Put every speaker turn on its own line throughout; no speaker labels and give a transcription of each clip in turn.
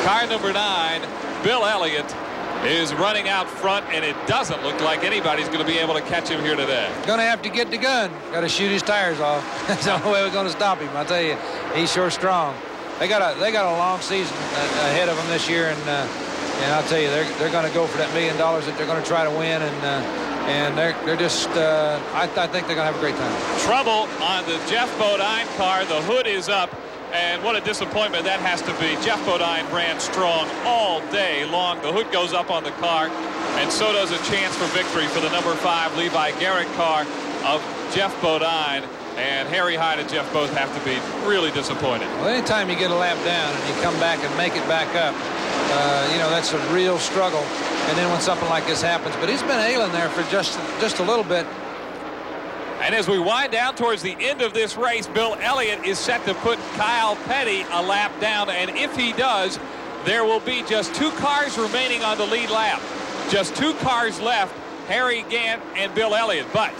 Car number 9, Bill Elliott, is running out front, and it doesn't look like anybody's going to be able to catch him here today.
Going to have to get the gun. Got to shoot his tires off. That's the only way we're going to stop him. I tell you, he's sure strong. They got a long season ahead of them this year, and I'll tell you, they're going to go for that $1 million that they're going to try to win, and they're just I think they're going to have a great time.
Trouble on the Jeff Bodine car. The hood is up. And what a disappointment that has to be. Jeff Bodine ran strong all day long. The hood goes up on the car, and so does a chance for victory for the number 5 Levi Garrett car of Jeff Bodine. And Harry Hyde and Jeff both have to be really disappointed.
Well, anytime you get a lap down and you come back and make it back up, that's a real struggle. And then when something like this happens, but he's been ailing there for just a little bit.
And as we wind down towards the end of this race, Bill Elliott is set to put Kyle Petty a lap down. And if he does, there will be just 2 cars remaining on the lead lap. Just 2 cars left, Harry Gant and Bill Elliott. But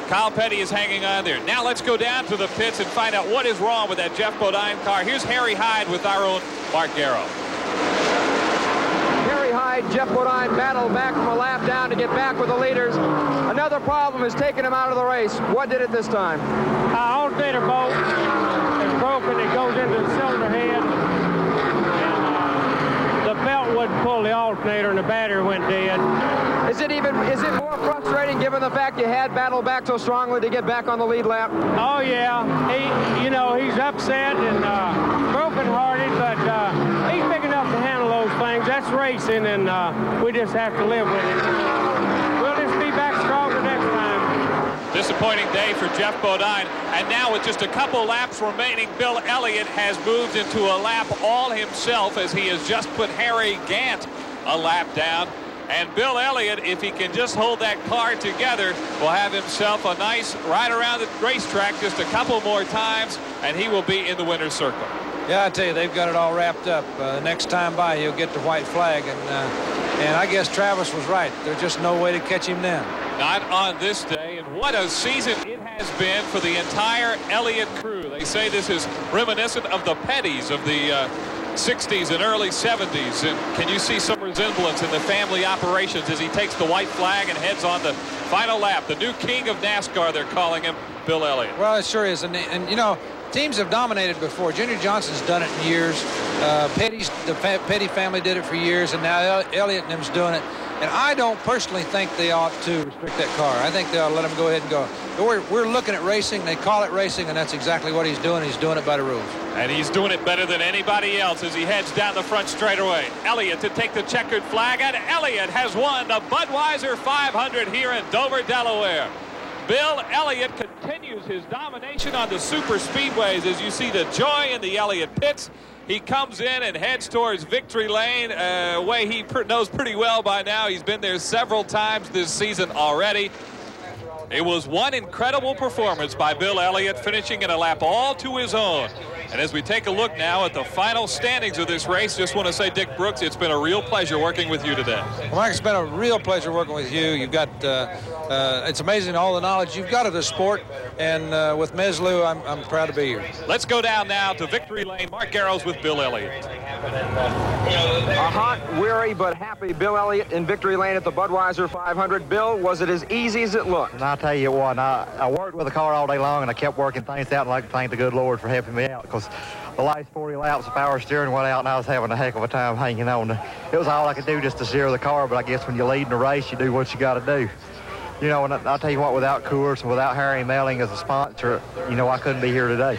Kyle Petty is hanging on there. Now let's go down to the pits and find out what is wrong with that Jeff Bodine car. Here's Harry Hyde with our own Mark Garrow.
Jeff Bodine battled back from a lap down to get back with the leaders. Another problem is taking him out of the race. What did it this time?
Alternator bolt is broken. It goes into the cylinder head. And the belt wouldn't pull the alternator, and the battery went dead.
Is it more frustrating given the fact you had battled back so strongly to get back on the lead lap?
Oh yeah, he's upset and broken-hearted, but he's big enough to handle those things. That's racing, and we just have to live with it. We'll just be back stronger next time.
Disappointing day for Jeff Bodine, and now with just a couple laps remaining, Bill Elliott has moved into a lap all himself as he has just put Harry Gant a lap down. And Bill Elliott, if he can just hold that car together, will have himself a nice ride around the racetrack just a couple more times, and he will be in the winner's circle.
Yeah, I tell you, they've got it all wrapped up. Next time by, he'll get the white flag, and I guess Travis was right. There's just no way to catch him then.
Not on this day, and what a season it has been for the entire Elliott crew. They say this is reminiscent of the Petties of the 60s and early 70s, and can you see some resemblance in the family operations as he takes the white flag and heads on the final lap? The new king of NASCAR, they're calling him, Bill Elliott.
Well, it sure is, and teams have dominated before. Junior Johnson's done it in years. The Petty family did it for years, and now Elliott and them's doing it. And I don't personally think they ought to restrict that car. I think they ought to let him go ahead and go. We're looking at racing. They call it racing, and that's exactly what he's doing. He's doing it by the rules.
And he's doing it better than anybody else as he heads down the front straightaway. Elliott to take the checkered flag, and Elliott has won the Budweiser 500 here in Dover, Delaware. Bill Elliott continues his domination on the super speedways as you see the joy in the Elliott pits. He comes in and heads towards victory lane, a way he knows pretty well by now. He's been there several times this season already. It was one incredible performance by Bill Elliott, finishing in a lap all to his own. And as we take a look now at the final standings of this race, just want to say, Dick Brooks, it's been a real pleasure working with you today.
Well, Mike, it's been a real pleasure working with you. You've got, it's amazing all the knowledge you've got of the sport. And with Meslu, I'm proud to be here.
Let's go down now to victory lane. Mark Garrows with Bill Elliott.
A hot, weary, but happy Bill Elliott in victory lane at the Budweiser 500. Bill, was it as easy as it looked?
And I'll tell you what, I worked with the car all day long, and I kept working things out, and I'd like to thank the good Lord for helping me out, because the last 40 laps, the power steering went out, and I was having a heck of a time hanging on. It was all I could do just to steer the car, but I guess when you lead in a race, you do what you got to do. And I'll tell you what, without Coors and without Harry Melling as a sponsor, I couldn't be here today.